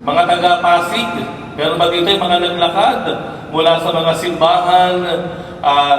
mga taga-Pasig, pero ba dito yung mga naglakad mula sa mga simbahan,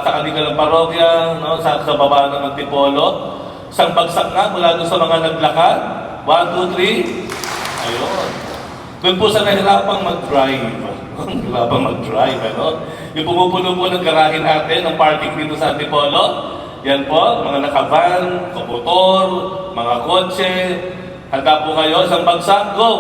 sa kanilang parokya, no, sa baba ng Antipolo. Isang bagsak nga mula doon sa mga naglakad. 1, 2, 3. Ayun. Doon po sa nahirapang mag-drive. Nahirapang mag-drive, ano? Yung pumupuno po ng garahe natin, ng parking dito sa Antipolo. Yan po, mga nakavan, kamotor, mga kotse. Handa po kayo, isang bagsak, go!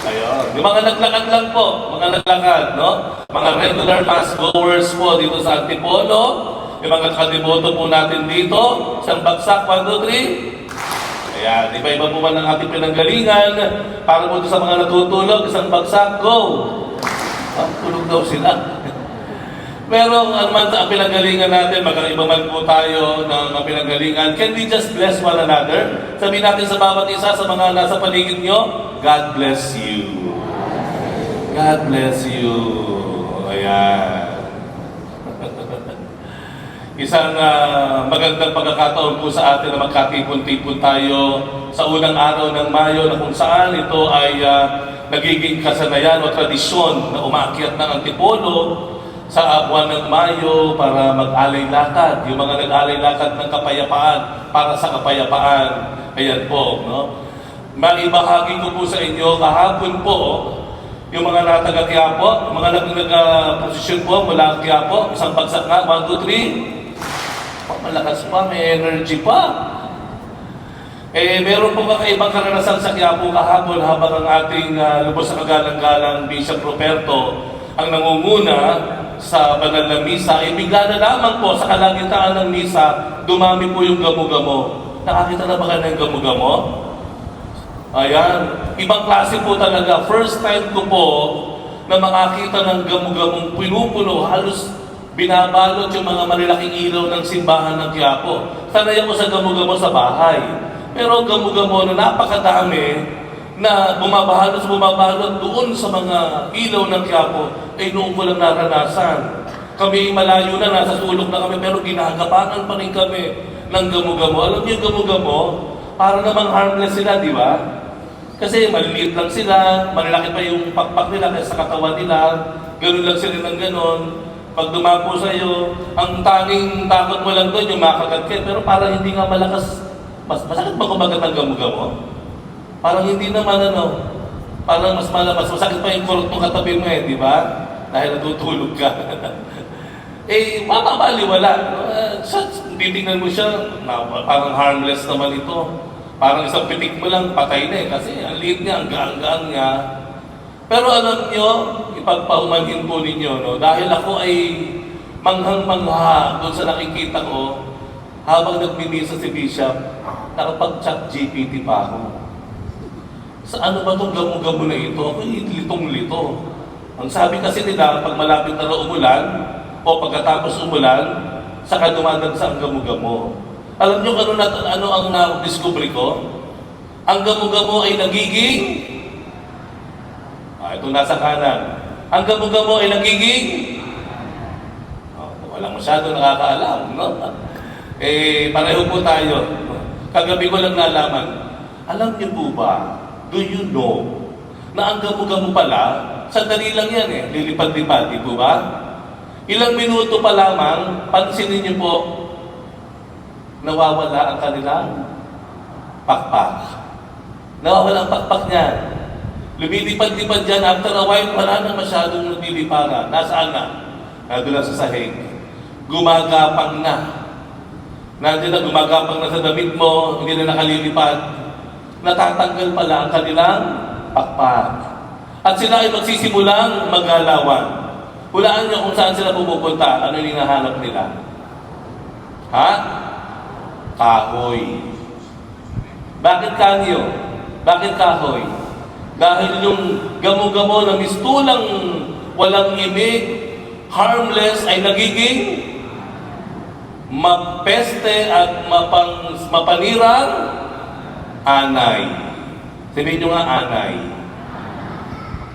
Ayun. Yung mga naglakad lang po, mga naglakad, no? Mga regular mass goers po dito sa Antipolo. Yung mga kadiboto po natin dito, isang bagsak, 1, 2, 3. Ayan, iba-iba po ba ng ating pinanggalingan? Para po sa mga natutulog, isang bagsak, go! Tulog daw sila. Pero ang pinanggalingan natin, magkaiba man po tayo ng pinanggalingan, can we just bless one another? Sabihin natin sa bawat isa, sa mga nasa paligid nyo, God bless you. God bless you. Ayan. Isang magandang pagkakataon po sa atin na magkatipon-tipon tayo sa unang araw ng Mayo na kung saan ito ay nagiging kasanayan o tradisyon na umakyat ng Antipolo sa buwan ng Mayo para mag-alay lakad. Yung mga nag-alay lakad ng kapayapaan para sa kapayapaan. Ayan po, no? Maibahagi ko po sa inyo kahapon po yung mga nataga Quiapo, mga nag-posisyon po mula Quiapo, isang bagsak nga, 1, 2, 3. Malakas pa, may energy pa. Meron po kakaibang karanasan sa Quiapo kahapon habang ang ating lubos sa kagalang-galang Bishop Ruperto ang nangunguna sa banal na misa, bigla na lamang po sa kalagitnaan ng misa, dumami po yung gamo-gamo. Nakakita na ba kayo ng gamo-gamo? Ayan. Ibang klase po talaga. First time ko po na makakita ng gamo-gamong pinupuno, halos binabalot yung mga malalaking ilaw ng simbahan ng Quiapo. Sanay ako sa gamo-gamo sa bahay. Pero gamo-gamo na napakadami na bumabalot doon sa mga ilaw ng Quiapo, noong ko lang naranasan. Kami malayo na, nasa sulok na kami, pero ginagapanan pa rin kami ng gamo-gamo. Alam niyo yung gamo-gamo, para namang harmless sila, di ba? Kasi maliliit lang sila, malalaki pa yung pakpak nila kasi sa katawan nila, ganun lang sila ng ganun. Pag dumapo sa'yo, ang tanging takot mo lang doon, yung makagat kayo, pero parang hindi nga malakas. Masakit ba kumagat ng gamo-gamo? Parang hindi naman parang mas masakit pa yung kurot mo katabi mo di ba? Dahil natutulog ka. Mapapaliwala. Titingnan mo siya, parang harmless naman ito. Parang isang pitik mo lang, patay na kasi ang liit niya, ang gaan-gaan niya. Pero alam niyo, ipagpaumanhin po ninyo, no? Dahil ako ay manghang-mangha doon sa nakikita ko, habang nagmimisa si Bishop, nakapag-chat GPT pa ako. Sa ano ba itong gamo-gamo na ito? Ako litong-lito. Ang sabi kasi nila, pag malapit na umulan, o pagkatapos umulan, saka dumadagsa ang gamo-gamo. Alam niyo ano ang na-discover ko? Ang gamo-gamo ay nagiging... ito nasa kanan. Ang gamo-gamo ay nagiging... walang masyado nakakaalam, no? Pareho po tayo. Kagabi ko lang nalaman. Alam niyo po ba, do you know, na ang gamo-gamo pala, sandali lang yan lilipad-lipad, di po ba? Ilang minuto pa lamang, pansinin niyo po, nawawala ang kanilang pakpak. Nawawala ang pakpak niya. Lumilipad-lipad dyan, after a while, wala na masyadong nilipara. Nasaan na? Nandun na sa sahig. Gumagapang na. Nandiyan na, gumagapang na sa damit mo, hindi na nakalilipad. Natatanggal pala ang kanilang pakpak. At sila ay magsisimulang maggalawan. Hulaan niyo kung saan sila pupunta. Ano yung hinahanap nila? Kahoy. Bakit kanyo? Bakit kahoy? Dahil yung gamo-gamo na mistulang walang imig, harmless, ay nagiging mapeste at mapanirang anay. Sabihin nyo nga anay.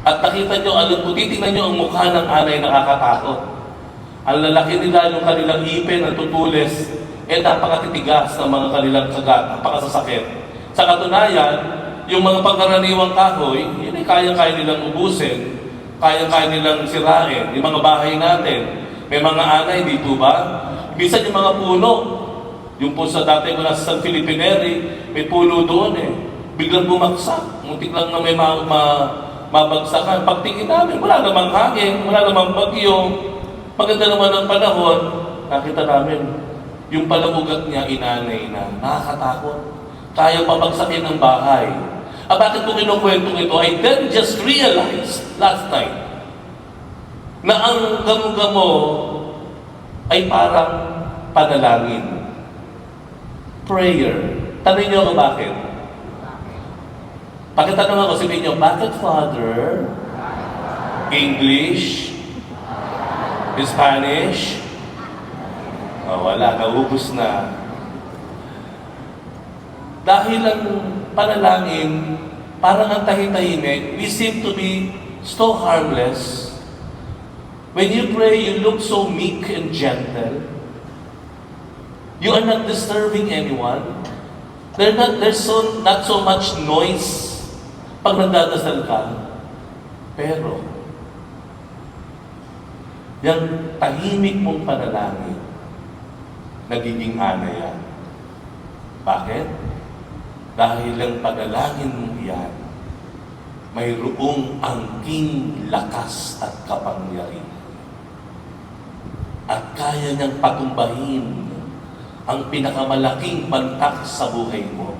At nakita nyo, alam po, titignan nyo ang mukha ng anay nakakatakot. Ang lalaki nila, yung kanilang ipin, ang tutulis, napakatitigas ng mga kanilang kagat, napakasasakit. Sa katunayan, yung mga pangkaraniwang kahoy, yun ay kaya-kaya nilang ubusin, kaya-kaya nilang sirain, yung mga bahay natin. May mga anay, di po ba? Minsan yung mga puno, yung po sa dati ko nasa San Felipe Neri, may puno doon eh. Biglang bumaksak, muntik lang na may mabagsakan. Pagtingin namin, wala namang hangin, wala namang bagyo. Maganda naman ang panahon, nakita namin, yung palamugat niya inanay na, nakakatakot. Kaya pabagsakin ng bahay. Bakit ko kinukwento ito? I then just realized last time na ang gamo-gamo ay parang panalangin. Prayer. Tanong niyo ako bakit? Pakitanong ako, sabihin niyo, bakit Father? English? Spanish? Wala, naubos na. Dahil ang panalangin, parang ang tahimik, we seem to be so harmless. When you pray, you look so meek and gentle. You are not disturbing anyone. There's not so much noise pag nagdadasal ka. Pero, yung tahimik mong panalangin, nagiging ana yan. Bakit? Dahil ang panalangin mong iyan, mayroong angking lakas at kapangyarihan. At kaya niyang patumbahin ang pinakamalaking bantak sa buhay mo.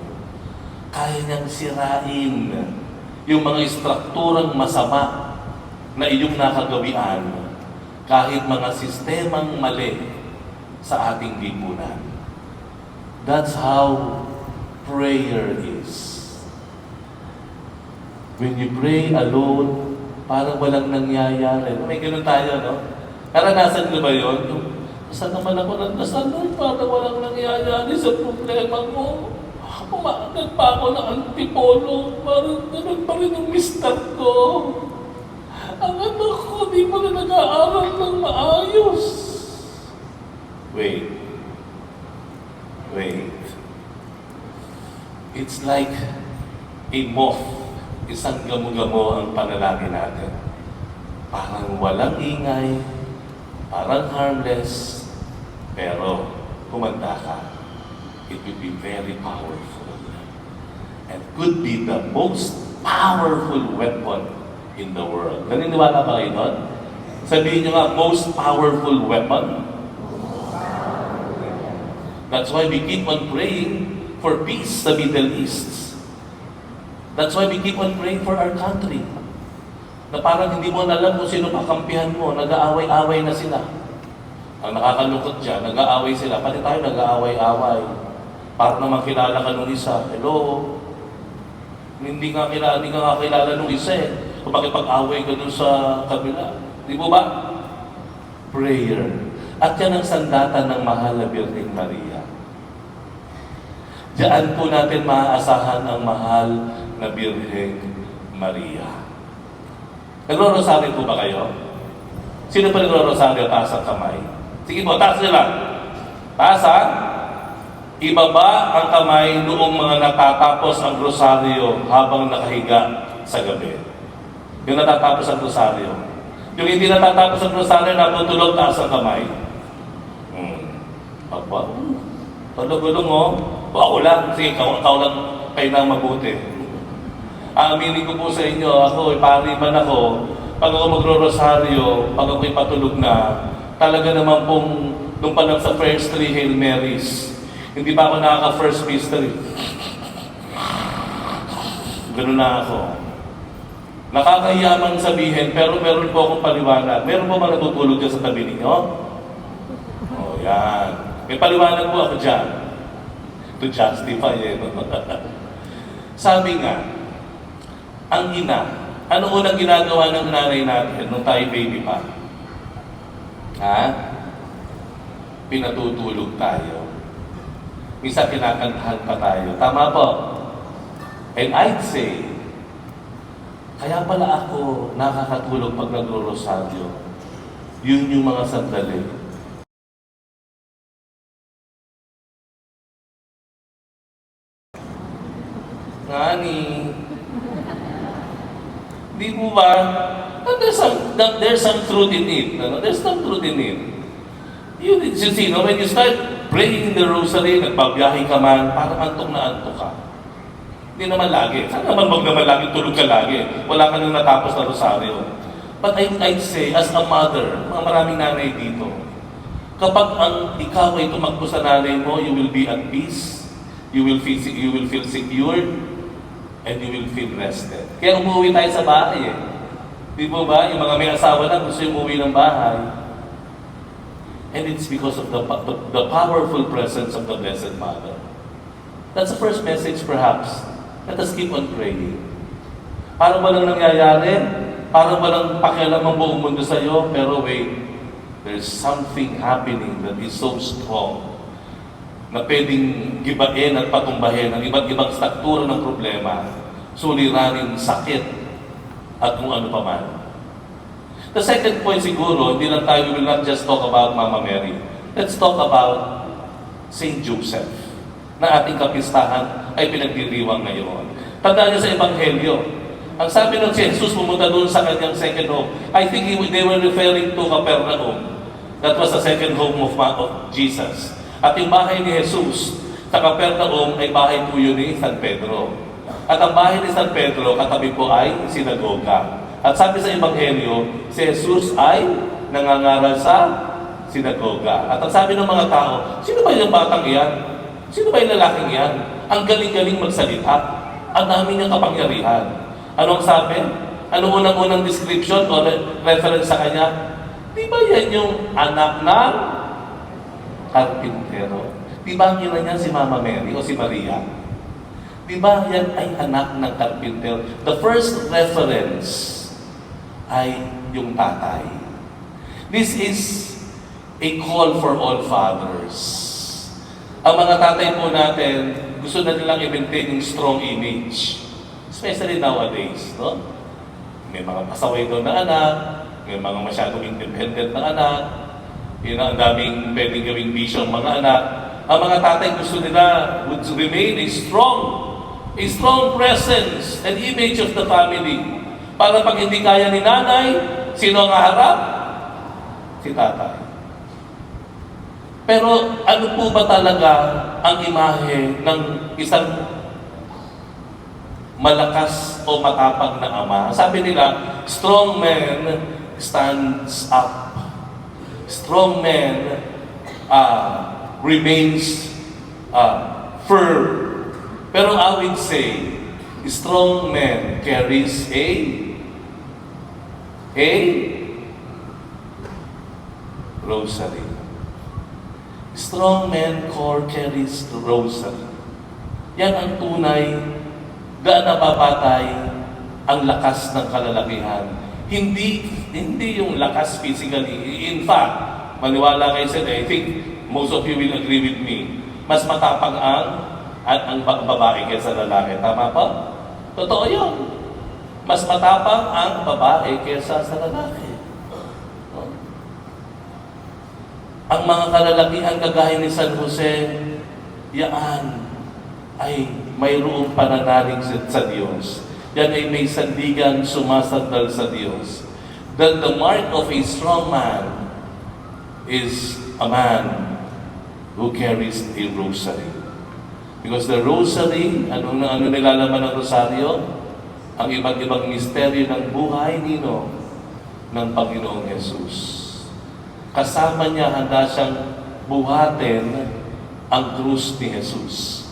Kaya niyang sirain yung mga istrukturang masama na iyong nakagawian kahit mga sistemang mali sa ating lipunan. That's how prayer is. When you pray alone, parang walang nangyayari. May ganun tayo, no? Naranasan niyo ba yun? Saan naman ako nagdasal? Parang walang nangyayari sa problema ko. Umaagad pa ako ng antipolo. Parang ganun pa rin ang mister ko. Ang anak ko, di pa na nag-aaral ng maayos. Wait. It's like a moth. Isang gamo-gamo ang panalangin natin. Parang walang ingay, parang harmless, pero kumanda ka, it will be very powerful. And could be the most powerful weapon in the world. Naniniwala ba kayo doon? Sabihin nyo nga, most powerful weapon. That's why we keep on praying for peace sa Middle East. That's why we keep on praying for our country. Na parang hindi mo alam kung sino kakampihan mo, nag-aaway-away na sila. Ang nakakalungkot dyan, nag-aaway sila. Pati tayo nag-aaway-away. Parang naman kilala ka nung isa. Hello? Hindi ka nga kilala nung isa eh. Kung makipag-away ka dun sa kabila. Di mo ba? Prayer. At yan ang sandata ng mahal na Birheng Maria. Diyan po natin maaasahan ang mahal na Birheng Maria. Nagro-rosaryo po ba kayo? Sino pa nagro-rosaryo? Taas ang kamay. Sige po, taas nila. Taas ha? Ibaba ang kamay noong mga natatapos ang rosaryo habang nakahiga sa gabi. Yung natatapos ang rosaryo. Yung hindi natatapos ang rosaryo, natutulog, taas ang kamay. Aba, tulog-ulong oh. Ako lang, sige, ikaw lang kayo nang mabuti. Aminin ko po sa inyo, ako, pari man ako, pag ako magro-rosaryo, pag ako'y patulog na, talaga naman pong, nung pa lang sa first 3 Hail Marys, hindi pa ako nakaka-first mystery. Ganun na ako. Nakakahiyamang sabihin, pero meron po akong paliwanag. Meron po ba natutulog dyan sa tabi ninyo? Yan. May paliwanag po ako dyan. To justify eh. Sabi nga, ang ina, ano unang ginagawa ng nanay natin nung tayo baby pa? Ha? Pinatutulog tayo. Misa kinakantahan pa tayo. Tama po. And I'd say, kaya pala ako nakakatulog pag nagro-rosaryo. Yun yung mga sandali. Ngani. po ba? There's some truth in it. Ano? There's some truth in it. You see, no, when you start praying in the rosary, nagbabiyahe ka man, parang antok na antok ka. Hindi naman lagi. Saan naman wag naman lagi, tulog ka lagi. Wala ka nang natapos na rosaryo. But I'd say, as a mother, mga maraming nanay dito, kapag ikaw ay tumakbo sa nanay mo, you will be at peace, you will feel secured, and you will feel rested. Kaya umuwi tayo sa bahay eh. Di po ba? Yung mga may asawa na gusto yung umuwi ng bahay. And it's because of the powerful presence of the Blessed Mother. That's the first message perhaps. Let us keep on praying. Parang walang nangyayari, parang walang pakialam ang buong mundo sa iyo, pero wait, there's something happening that is so strong na pwedeng gibain at patumbahin ang iba't ibang struktura ng problema, suliranin, sakit, at kung ano pa man. The second point siguro, hindi lang tayo, we will not just talk about Mama Mary. Let's talk about Saint Joseph, na ating kapistahan ay pinagdiriwang ngayon. Tandaan niyo sa Ebanghelyo, ang sabi ng si Jesus, pumunta doon sa kanyang second home. I think they were referring to Capernaum. That was the second home of Jesus. At yung bahay ni Jesus sa Capernaum ay bahay po yun ni San Pedro. At ang bahay ni San Pedro, katabi po ay sinagoga. At sabi sa Ebanghelyo, si Jesus ay nangangaral sa sinagoga. At ang sabi ng mga tao, sino ba yung batang iyan? Sino ba yung lalaking iyan? Ang galing-galing magsalita. Ang dami niyang kapangyarihan. Anong sabi? Anong unang-unang description o reference sa kanya? Di ba yan yung anak ng karpintero? Di ba ang ina niya si Mama Mary o si Maria? Di ba yan ay anak ng karpintero? The first reference ay yung tatay. This is a call for all fathers. Ang mga tatay po natin, gusto na nilang i-maintain yung strong image. Especially nowadays, no? May mga pasaway doon na anak, may mga masyadong independent na anak, yun ang daming pwedeng gawing vision mga anak. Ang mga tatay gusto nila would remain a strong presence and image of the family. Para pag hindi kaya ni nanay, sino ang haharap? Si tatay. Pero ano po ba talaga ang imahe ng isang malakas o matapang na ama? Sabi nila, strong man stands up. Strong man remains firm. Pero I would say, strong man carries a rosary. Strong man carries the rosary. Yan ang tunay, gaan napapatay ang lakas ng kalalakihan. Hindi yung lakas physically. In fact, maniwala kayo sa I think most of you will agree with me. Mas matapang ang babae kaysa lalaki. Tama pa? Totoo yun. Mas matapang ang babae kaysa sa lalaki. Ang mga kalalakihan kagaya ni San Jose, yaan ay mayroong pananalig sa Diyos. Yan ay may sandigan sumasandal sa Diyos. That the mark of a strong man is a man who carries a rosary. Because the rosary, ano nilalaman ng rosaryo? Ang iba't ibang misteryo ng buhay nino ng Panginoong Yesus. Kasama niya, handa siyang buhatin ang krus ni Jesus.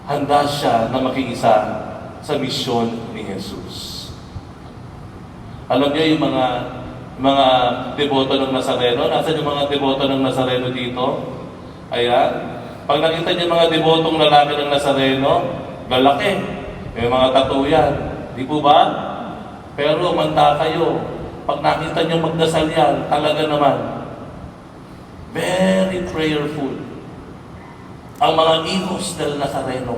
Handa siya na makiisa sa misyon ni Jesus. Alam niyo yung mga deboto ng Nazareno? Nasaan yung mga deboto ng Nazareno dito? Ayan. Pag nakita niyo mga debotong lalaki ng Nazareno, lalaki. May mga tatuyan. Di po ba? Pero manda kayo. Pag nakita niyo magdasal yan, talaga naman, very prayerful. Ang mga hijos del Nazareno,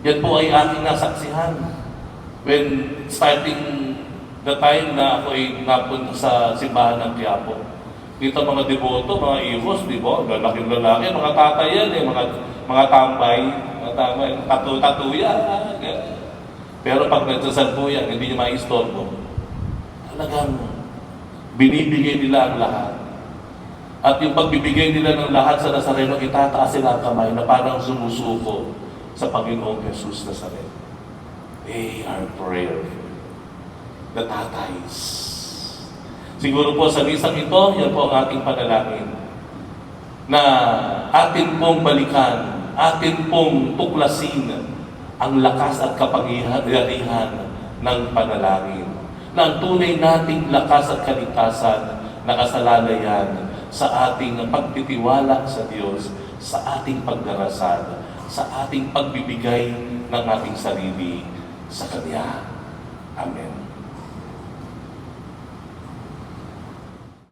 yan po ay aking nasaksihan. When starting the time na ako ay napunta sa simbahan ng Quiapo. Dito mga deboto, mga hijos, di ba? Lalaking lalaki, mga tatay yan, mga tambay, tatu-tatuya. Pero pag nagdasal po yan, hindi nyo maistorbo. Talagang binibigay nila ang lahat. At yung pagbibigay nila ng lahat sa Nazareno, itataas sila ang kamay na parang sumusuko sa Panginoong Jesus Nazareno. They are prayerful. The tatays. Siguro po sa misang ito, yan po ang ating panalangin. Na atin pong balikan, atin pong tuklasin ang lakas at kapangyarihan ng panalangin. Na ang tunay nating lakas at kaligtasan nakasalalayan sa ating pagtitiwala sa Diyos, sa ating pagdarasal, sa ating pagbibigay ng ating sarili sa Kanya. Amen.